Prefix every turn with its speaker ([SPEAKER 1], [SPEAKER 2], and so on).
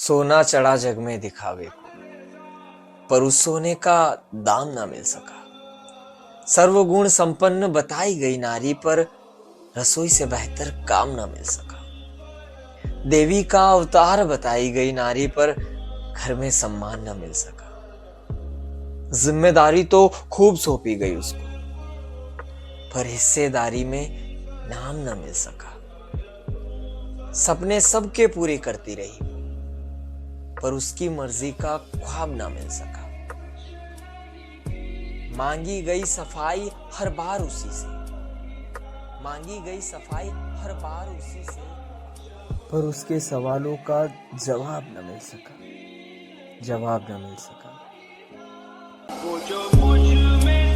[SPEAKER 1] सोना चढ़ा जग में दिखावे को, पर उस सोने का दाम ना मिल सका। सर्वगुण संपन्न बताई गई नारी पर रसोई से बेहतर काम ना मिल सका। देवी का अवतार बताई गई नारी पर घर में सम्मान न मिल सका। जिम्मेदारी तो खूब सौंपी गई उसको, पर हिस्सेदारी में नाम न मिल सका। सपने सबके पूरे करती रही, पर उसकी मर्जी का ख्वाब ना मिल सका। मांगी गई सफाई हर बार उसी से, मांगी गई सफाई हर बार उसी से, पर उसके सवालों का जवाब न मिल सका, जवाब न मिल सका।
[SPEAKER 2] वो जो मुझ में